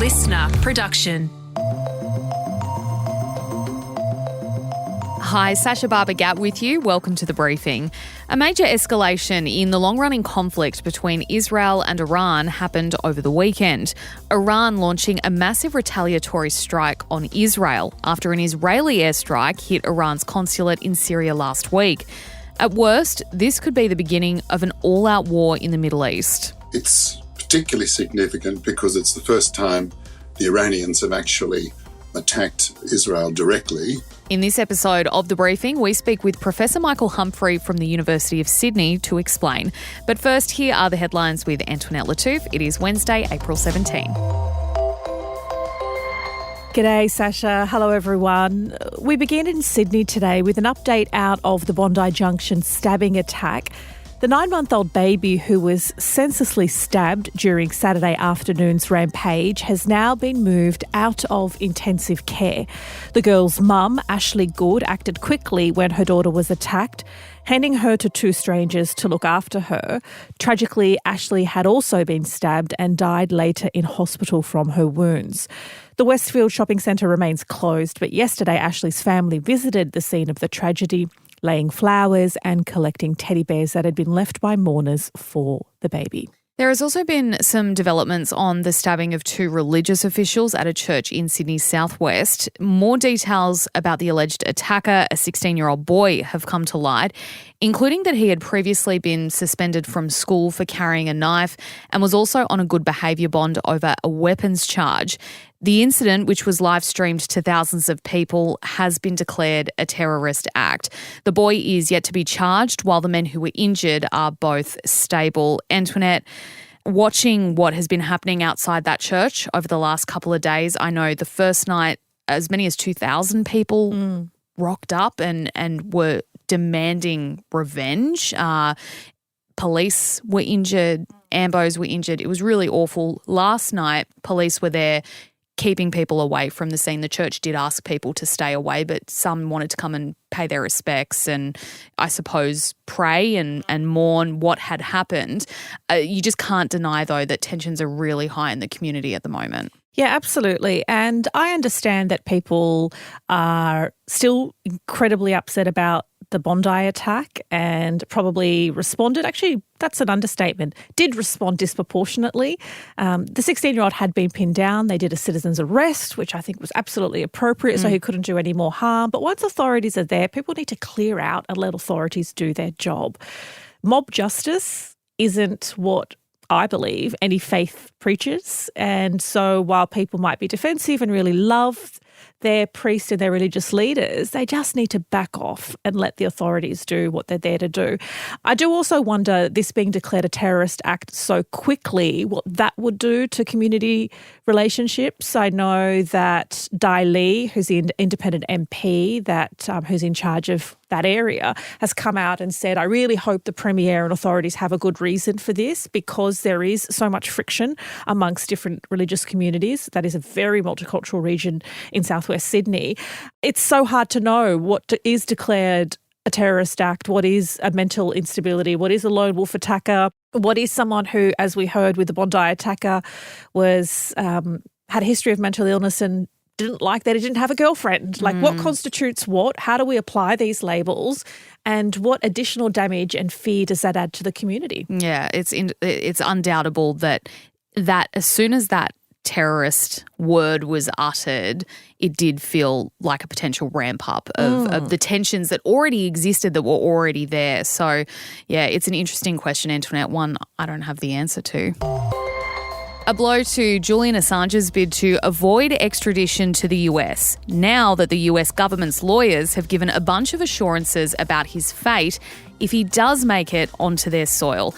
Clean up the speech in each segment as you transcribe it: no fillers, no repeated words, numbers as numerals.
listener production. Hi, Sasha Barber-Gatt with you. Welcome to The Briefing. A major escalation in the long-running conflict between Israel and Iran happened over the weekend. Iran launching a massive retaliatory strike on Israel after an Israeli airstrike hit Iran's consulate in Syria last week. At worst, this could be the beginning of an all-out war in the Middle East. It's particularly significant because it's the first time the Iranians have actually attacked Israel directly. In this episode of The Briefing, we speak with Professor Michael Humphrey from the University of Sydney to explain. But first, here are the headlines with Antoinette Lattouf. It is Wednesday, April 17. G'day, Sasha. Hello, everyone. We begin in Sydney today with an update out of the Bondi Junction stabbing attack. The 9-month-old baby who was senselessly stabbed during Saturday afternoon's rampage has now been moved out of intensive care. The girl's mum, Ashley Good, acted quickly when her daughter was attacked, handing her to two strangers to look after her. Tragically, Ashley had also been stabbed and died later in hospital from her wounds. The Westfield shopping centre remains closed, but yesterday Ashley's family visited the scene of the tragedy, laying flowers and collecting teddy bears that had been left by mourners for the baby. There has also been some developments on the stabbing of two religious officials at a church in Sydney's southwest. More details about the alleged attacker, a 16-year-old boy, have come to light, including that he had previously been suspended from school for carrying a knife and was also on a good behaviour bond over a weapons charge. The incident, which was live-streamed to thousands of people, has been declared a terrorist act. The boy is yet to be charged, while the men who were injured are both stable. Antoinette, watching what has been happening outside that church over the last couple of days, I know the first night as many as 2,000 people rocked up and were demanding revenge. Police were injured, ambos were injured. It was really awful. Last night, police were there keeping people away from the scene. The church did ask people to stay away, but some wanted to come and pay their respects and, I suppose, pray and mourn what had happened. You just can't deny, though, that tensions are really high in the community at the moment. Yeah, absolutely. And I understand that people are still incredibly upset about the Bondi attack and probably responded. Actually, that's an understatement. Did respond disproportionately. The 16-year-old had been pinned down. They did a citizen's arrest, which I think was absolutely appropriate, so he couldn't do any more harm. But once authorities are there, people need to clear out and let authorities do their job. Mob justice isn't what I believe any faith preaches. And so while people might be defensive and really love their priests and their religious leaders, they just need to back off and let the authorities do what they're there to do. I do also wonder, this being declared a terrorist act so quickly, what that would do to community relationships. I know that Dai Lee, who's the independent MP who's in charge of that area, has come out and said, I really hope the Premier and authorities have a good reason for this because there is so much friction amongst different religious communities. That is a very multicultural region in southwest Sydney. It's so hard to know what is declared a terrorist act, what is a mental instability, what is a lone wolf attacker, what is someone who, as we heard with the Bondi attacker, was had a history of mental illness and didn't like that he didn't have a girlfriend. Like what constitutes what? How do we apply these labels? And what additional damage and fear does that add to the community? Yeah, it's undoubtable that as soon as that terrorist word was uttered, it did feel like a potential ramp up of the tensions that already existed, that were already there. So, yeah, it's an interesting question, Antoinette, one I don't have the answer to. A blow to Julian Assange's bid to avoid extradition to the US, now that the US government's lawyers have given a bunch of assurances about his fate if he does make it onto their soil.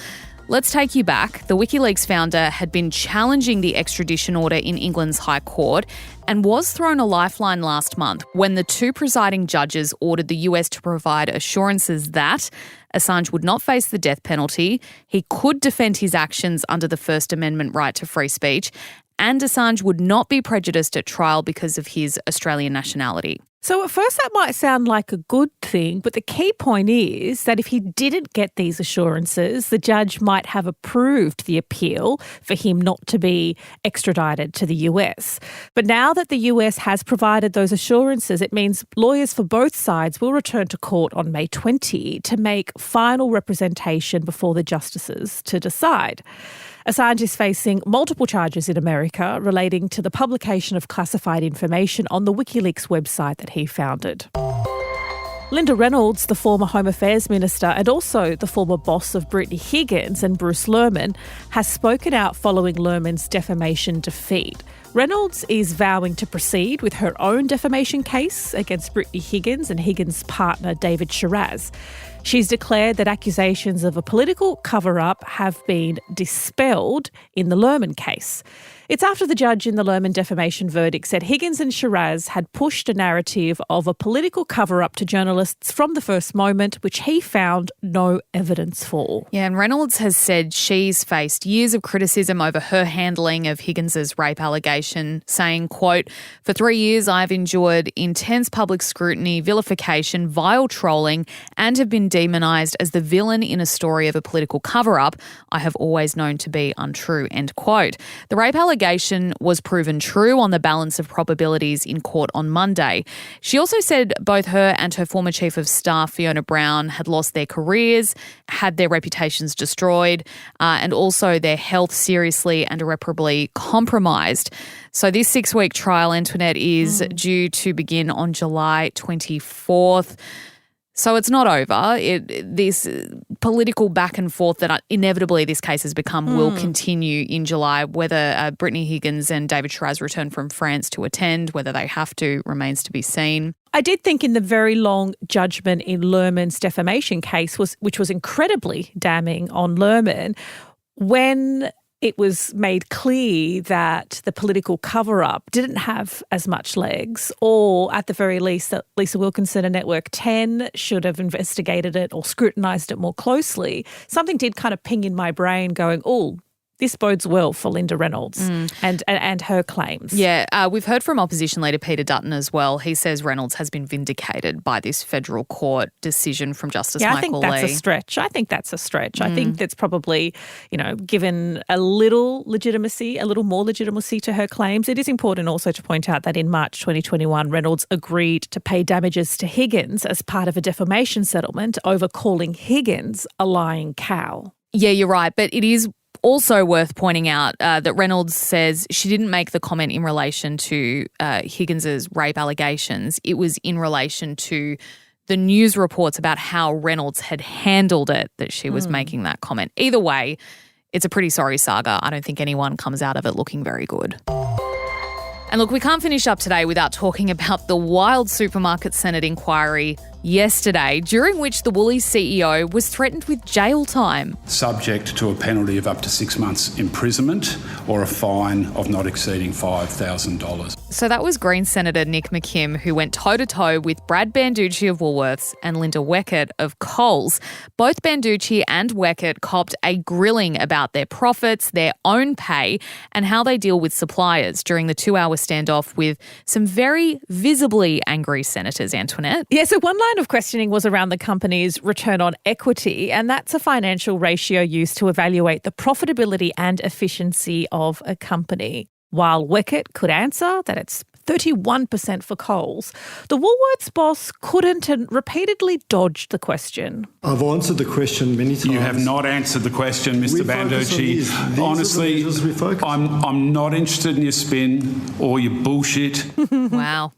Let's take you back. The WikiLeaks founder had been challenging the extradition order in England's High Court and was thrown a lifeline last month when the two presiding judges ordered the US to provide assurances that Assange would not face the death penalty, he could defend his actions under the First Amendment right to free speech, and Assange would not be prejudiced at trial because of his Australian nationality. So at first that might sound like a good thing, but the key point is that if he didn't get these assurances, the judge might have approved the appeal for him not to be extradited to the US. But now that the US has provided those assurances, it means lawyers for both sides will return to court on May 20 to make final representation before the justices to decide. Assange is facing multiple charges in America relating to the publication of classified information on the WikiLeaks website that he founded. Linda Reynolds, the former Home Affairs Minister and also the former boss of Brittany Higgins and Bruce Lerman, has spoken out following Lerman's defamation defeat. Reynolds is vowing to proceed with her own defamation case against Brittany Higgins and Higgins' partner David Shiraz. She's declared that accusations of a political cover-up have been dispelled in the Lerman case. It's after the judge in the Lerman defamation verdict said Higgins and Shiraz had pushed a narrative of a political cover-up to journalists from the first moment, which he found no evidence for. Yeah, and Reynolds has said she's faced years of criticism over her handling of Higgins's rape allegation, saying, quote, "For 3 years I've endured intense public scrutiny, vilification, vile trolling, and have been demonised as the villain in a story of a political cover-up I have always known to be untrue," end quote. The rape allegation was proven true on the balance of probabilities in court on Monday. She also said both her and her former chief of staff, Fiona Brown, had lost their careers, had their reputations destroyed, and also their health seriously and irreparably compromised. So this 6-week trial, Antoinette, is due to begin on July 24th. So it's not over. This political back and forth that inevitably this case has become will continue in July. Whether Brittany Higgins and David Shiraz return from France to attend, whether they have to, remains to be seen. I did think in the very long judgment in Lerman's defamation case, which was incredibly damning on Lerman, when it was made clear that the political cover-up didn't have as much legs, or at the very least that Lisa Wilkinson and Network 10 should have investigated it or scrutinised it more closely, something did kind of ping in my brain going, oh, this bodes well for Linda Reynolds and her claims. Yeah, we've heard from opposition leader Peter Dutton as well. He says Reynolds has been vindicated by this federal court decision from Justice Michael Lee. I think that's a stretch. I think that's probably, given a little more legitimacy to her claims. It is important also to point out that in March 2021, Reynolds agreed to pay damages to Higgins as part of a defamation settlement over calling Higgins a lying cow. Yeah, you're right. But it is also worth pointing out that Reynolds says she didn't make the comment in relation to Higgins's rape allegations. It was in relation to the news reports about how Reynolds had handled it that she was making that comment. Either way, it's a pretty sorry saga. I don't think anyone comes out of it looking very good. And look, we can't finish up today without talking about the wild supermarket Senate inquiry yesterday, during which the Woolies CEO was threatened with jail time. Subject to a penalty of up to 6 months imprisonment or a fine of not exceeding $5,000. So that was Greens Senator Nick McKim, who went toe-to-toe with Brad Banducci of Woolworths and Linda Weckett of Coles. Both Banducci and Weckett copped a grilling about their profits, their own pay, and how they deal with suppliers during the 2-hour standoff with some very visibly angry senators, Antoinette. Yeah, so one line of questioning was around the company's return on equity, and that's a financial ratio used to evaluate the profitability and efficiency of a company. While Weckett could answer that it's 31% for Coles, the Woolworths boss couldn't and repeatedly dodged the question. I've answered the question many times. You have not answered the question, Mr. Banducci. Honestly, I'm not interested in your spin or your bullshit. Wow.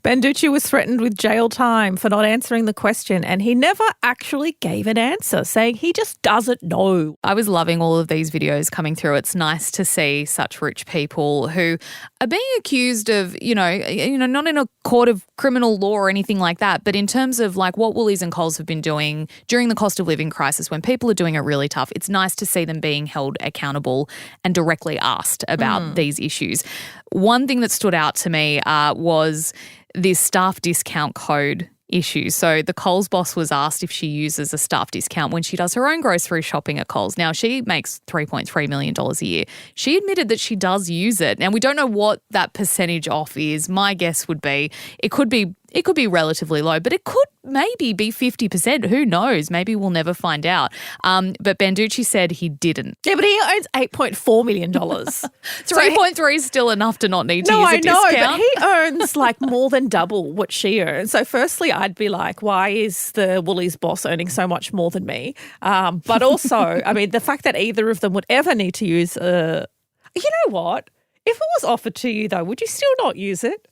Banducci was threatened with jail time for not answering the question, and he never actually gave an answer, saying he just doesn't know. I was loving all of these videos coming through. It's nice to see such rich people who are being accused of, not in a court of criminal law or anything like that, but in terms of like what Woolies and Coles have been doing during the cost of living crisis when people are doing it really tough. It's nice to see them being held accountable and directly asked about these issues. One thing that stood out to me was this staff discount code issue. So the Coles boss was asked if she uses a staff discount when she does her own grocery shopping at Coles. Now, she makes $3.3 million a year. She admitted that she does use it. Now, we don't know what that percentage off is. My guess would be it could be It could be relatively low, but it could maybe be 50%. Who knows? Maybe we'll never find out. But Banducci said he didn't. Yeah, but he owns $8.4 million. 3.3 is still enough to not need to use a discount. No, but he earns like more than double what she earns. So firstly, I'd be like, why is the Woolies boss earning so much more than me? But also, I mean, the fact that either of them would ever need to use you know what? If it was offered to you, though, would you still not use it?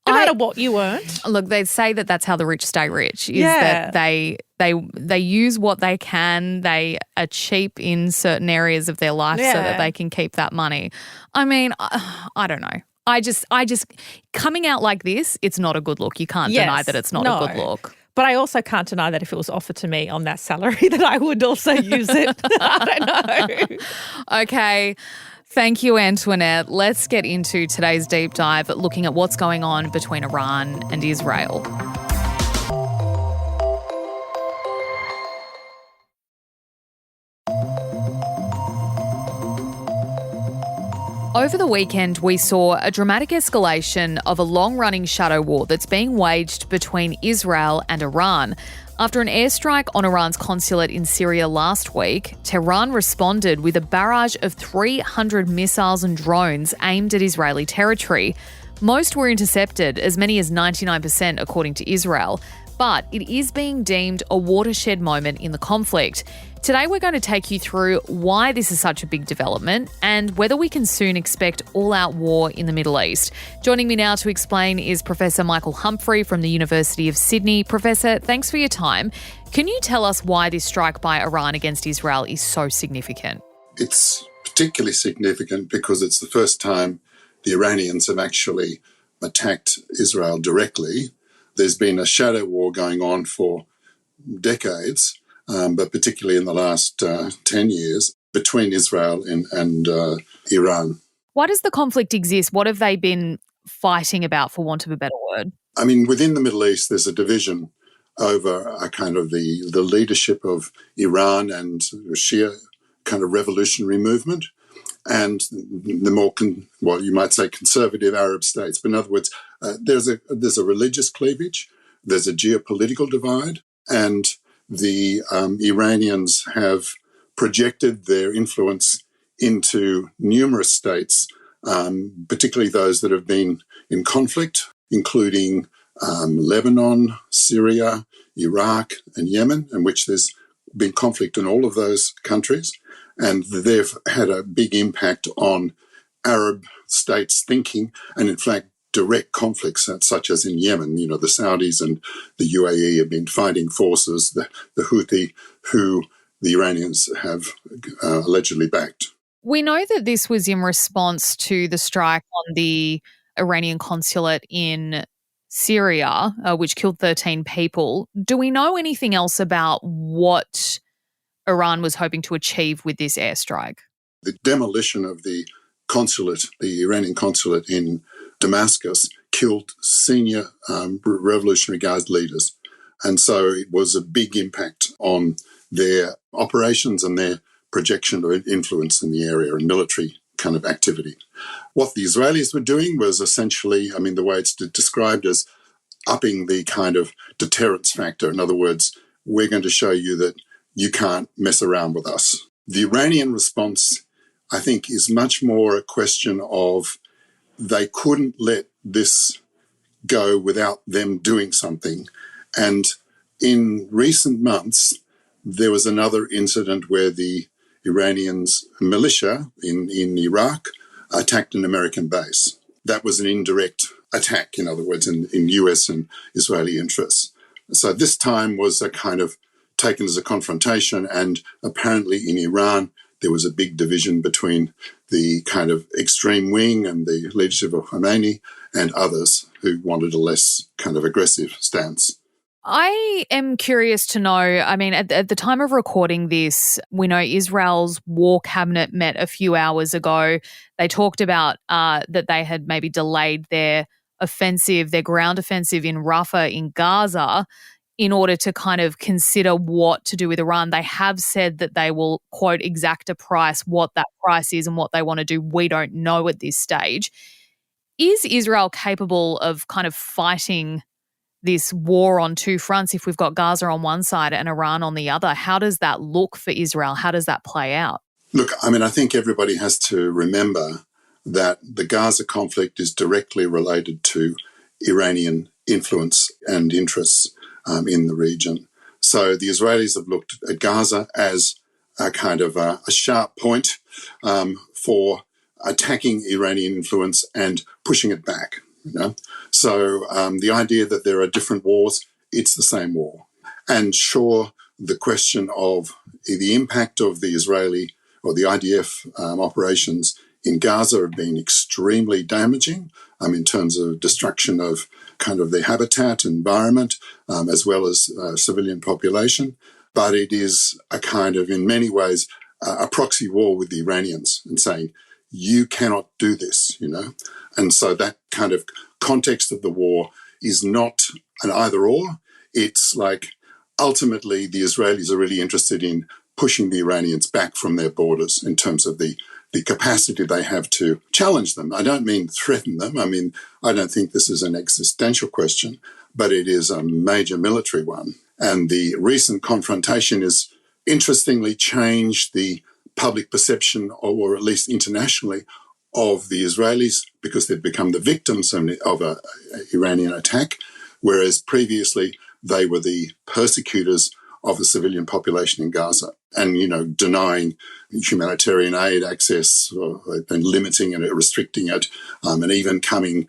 No matter what you earned? Look, they say that that's how the rich stay rich, is that they use what they can. They are cheap in certain areas of their life so that they can keep that money. I mean, I don't know. I just coming out like this, it's not a good look. You can't deny that it's not a good look. But I also can't deny that if it was offered to me on that salary that I would also use it. I don't know. Okay. Thank you, Antoinette. Let's get into today's deep dive, looking at what's going on between Iran and Israel. Over the weekend, we saw a dramatic escalation of a long-running shadow war that's being waged between Israel and Iran. After an airstrike on Iran's consulate in Syria last week, Tehran responded with a barrage of 300 missiles and drones aimed at Israeli territory. Most were intercepted, as many as 99% according to Israel, but it is being deemed a watershed moment in the conflict. Today we're going to take you through why this is such a big development and whether we can soon expect all-out war in the Middle East. Joining me now to explain is Professor Michael Humphrey from the University of Sydney. Professor, thanks for your time. Can you tell us why this strike by Iran against Israel is so significant? It's particularly significant because it's the first time the Iranians have actually attacked Israel directly. There's been a shadow war going on for decades, but particularly in the last 10 years, between Israel and Iran. Why does the conflict exist? What have they been fighting about, for want of a better word? I mean, within the Middle East, there's a division over a kind of the leadership of Iran and the Shia kind of revolutionary movement and the more, you might say, conservative Arab states. But in other words, there's a religious cleavage, there's a geopolitical divide, and the Iranians have projected their influence into numerous states, particularly those that have been in conflict, including Lebanon, Syria, Iraq, and Yemen, in which there's been conflict in all of those countries. And they've had a big impact on Arab states' thinking and, in fact, direct conflicts such as in Yemen. You know, the Saudis and the UAE have been fighting forces, the Houthi, who the Iranians have allegedly backed. We know that this was in response to the strike on the Iranian consulate in Syria, which killed 13 people. Do we know anything else about what Iran was hoping to achieve with this airstrike? The demolition of the consulate, the Iranian consulate in Damascus, killed senior Revolutionary Guard leaders. And so it was a big impact on their operations and their projection of influence in the area and military kind of activity. What the Israelis were doing was essentially, I mean, the way it's described as upping the kind of deterrence factor. In other words, we're going to show you that you can't mess around with us. The Iranian response, I think, is much more a question of they couldn't let this go without them doing something. And in recent months, there was another incident where the Iranians militia in Iraq attacked an American base. That was an indirect attack, in other words, in US and Israeli interests. So this time was a kind of taken as a confrontation, and apparently in Iran there was a big division between the kind of extreme wing and the leadership of Khomeini and others who wanted a less kind of aggressive stance. I am curious to know, I mean, at the time of recording this, we know Israel's war cabinet met a few hours ago. They talked about that they had maybe delayed their offensive, their ground offensive in Rafah in Gaza in order to kind of consider what to do with Iran. They have said that they will, quote, exact a price. What that price is and what they want to do, we don't know at this stage. Is Israel capable of kind of fighting this war on two fronts, if we've got Gaza on one side and Iran on the other? How does that look for Israel? How does that play out? Look, I think everybody has to remember that the Gaza conflict is directly related to Iranian influence and interests in the region. So the Israelis have looked at Gaza as a kind of a sharp point for attacking Iranian influence and pushing it back. So the idea that there are different wars, it's the same war. And sure, the question of the impact of the Israeli or the IDF operations in Gaza have been extremely damaging in terms of destruction of kind of their habitat, environment, as well as civilian population. But it is a kind of, in many ways, a proxy war with the Iranians and saying, you cannot do this, And so that kind of context of the war is not an either or. It's like ultimately the Israelis are really interested in pushing the Iranians back from their borders in terms of the capacity they have to challenge them. I don't mean threaten them. I don't think this is an existential question, but it is a major military one. And the recent confrontation has interestingly changed the public perception, or at least internationally, of the Israelis because they've become the victims of an Iranian attack, whereas previously they were the persecutors of the civilian population in Gaza and, denying humanitarian aid access and limiting and restricting it, and even coming,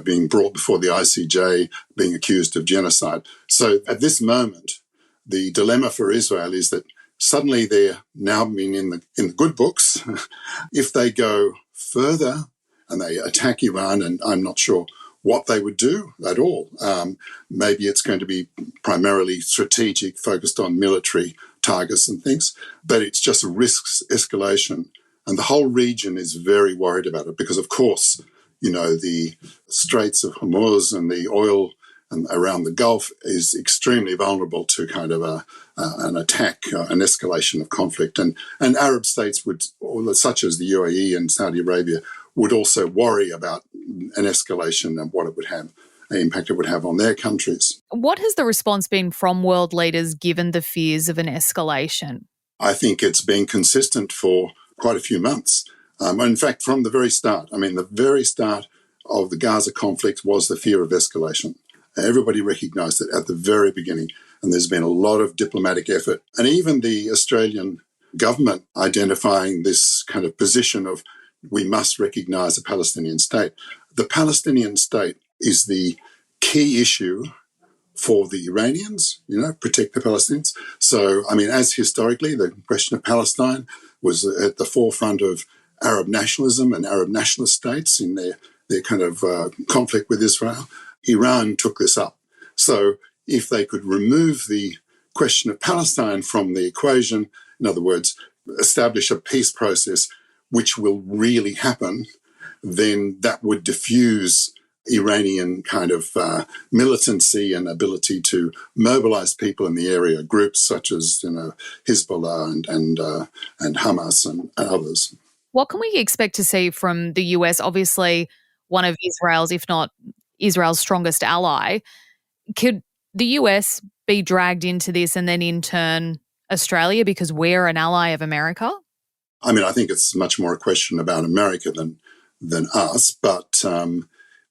being brought before the ICJ, being accused of genocide. So at this moment, the dilemma for Israel is that suddenly they're now being in the good books. If they go further and they attack Iran, and I'm not sure what they would do at all. Maybe it's going to be primarily strategic, focused on military targets and things, but it's just risks escalation. And the whole region is very worried about it because, of course, the Straits of Hormuz and the oil around the Gulf is extremely vulnerable to kind of an attack, an escalation of conflict. And Arab states such as the UAE and Saudi Arabia, would also worry about an escalation and what it would have, the impact it would have on their countries. What has the response been from world leaders given the fears of an escalation? I think it's been consistent for quite a few months. In fact, from the very start, the very start of the Gaza conflict was the fear of escalation. Everybody recognised it at the very beginning, and there's been a lot of diplomatic effort. And even the Australian government identifying this kind of position of we must recognise a Palestinian state. The Palestinian state is the key issue for the Iranians, protect the Palestinians. So, as historically, the question of Palestine was at the forefront of Arab nationalism and Arab nationalist states in their kind of conflict with Israel. Iran took this up. So if they could remove the question of Palestine from the equation, in other words, establish a peace process which will really happen, then that would diffuse Iranian kind of militancy and ability to mobilize people in the area, groups such as Hezbollah and Hamas and others. What can we expect to see from the US? Obviously, one of Israel's, if not Israel's strongest ally. Could the US be dragged into this and then in turn Australia because we're an ally of America? I think it's much more a question about America than us, but the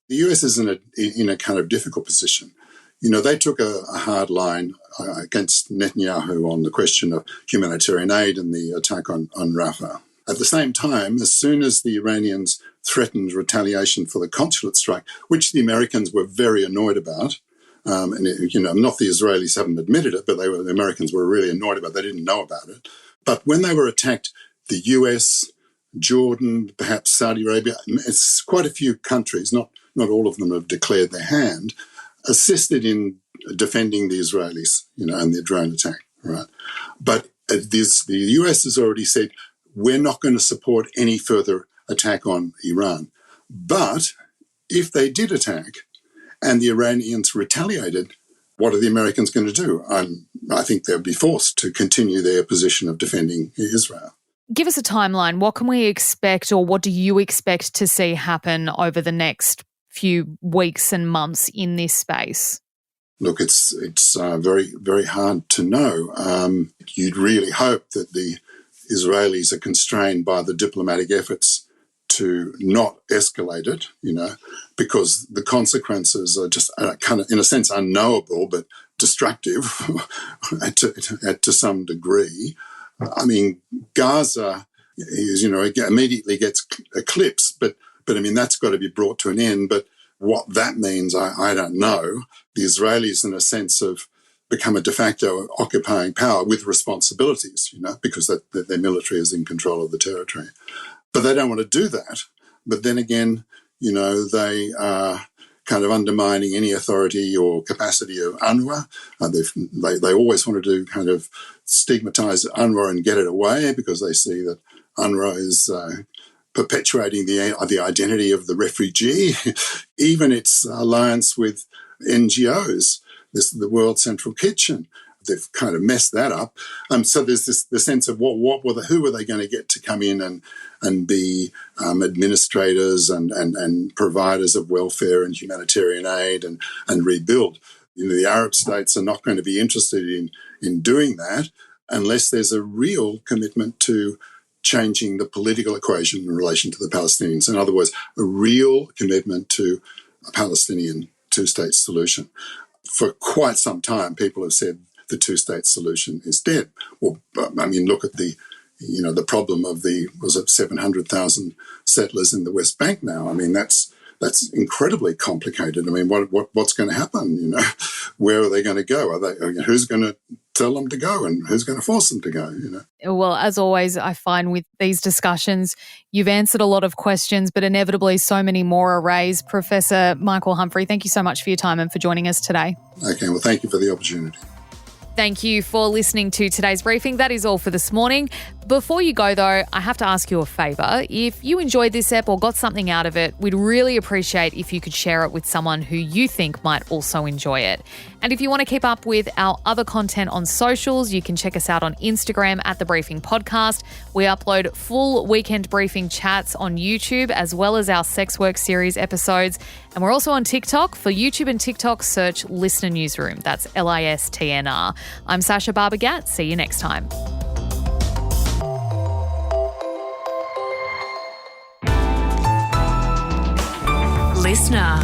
US is in a kind of difficult position. They took a hard line against Netanyahu on the question of humanitarian aid and the attack on Rafah. At the same time, as soon as the Iranians threatened retaliation for the consulate strike, which the Americans were very annoyed about, not the Israelis haven't admitted it, but the Americans were really annoyed about it. They didn't know about it. But when they were attacked, the US, Jordan, perhaps Saudi Arabia, it's quite a few countries, not all of them have declared their hand, assisted in defending the Israelis, and their drone attack, right? But the US has already said, we're not going to support any further attack on Iran. But if they did attack and the Iranians retaliated, what are the Americans going to do? I think they'll be forced to continue their position of defending Israel. Give us a timeline. What can we expect, or what do you expect to see happen over the next few weeks and months in this space? look, it's very, very hard to know. You'd really hope that the Israelis are constrained by the diplomatic efforts to not escalate it, because the consequences are just kind of, in a sense, unknowable but destructive to some degree. I mean, Gaza is, immediately gets eclipsed, but I mean, that's got to be brought to an end. But what that means, I don't know. The Israelis, in a sense, have become a de facto occupying power with responsibilities, because their military is in control of the territory. But they don't want to do that. But then again, they are kind of undermining any authority or capacity of UNRWA. They always wanted to kind of stigmatise UNRWA and get it away because they see that UNRWA is perpetuating the identity of the refugee. Even its alliance with NGOs, the World Central Kitchen, they've kind of messed that up. So there's the sense of who were they going to get to come in and be administrators and providers of welfare and humanitarian aid and rebuild. The Arab states are not going to be interested in doing that unless there's a real commitment to changing the political equation in relation to the Palestinians. In other words, a real commitment to a Palestinian two-state solution. For quite some time, people have said the two-state solution is dead. Well, I mean, look at the problem of 700,000 settlers in the West Bank now. I mean, that's incredibly complicated. I mean, what's going to happen? Where are they going to go? Who's going to tell them to go and who's going to force them to go? Well, as always, I find with these discussions, you've answered a lot of questions, but inevitably so many more are raised. Professor Michael Humphrey, thank you so much for your time and for joining us today. Okay, well, thank you for the opportunity. Thank you for listening to today's briefing. That is all for this morning. Before you go, though, I have to ask you a favour. If you enjoyed this ep or got something out of it, we'd really appreciate if you could share it with someone who you think might also enjoy it. And if you want to keep up with our other content on socials, you can check us out on Instagram at The Briefing Podcast. We upload full weekend briefing chats on YouTube as well as our Sex Work series episodes. And we're also on TikTok. For YouTube and TikTok, search Listener Newsroom. That's LISTNR. I'm Sasha Barbagat. See you next time. Listener.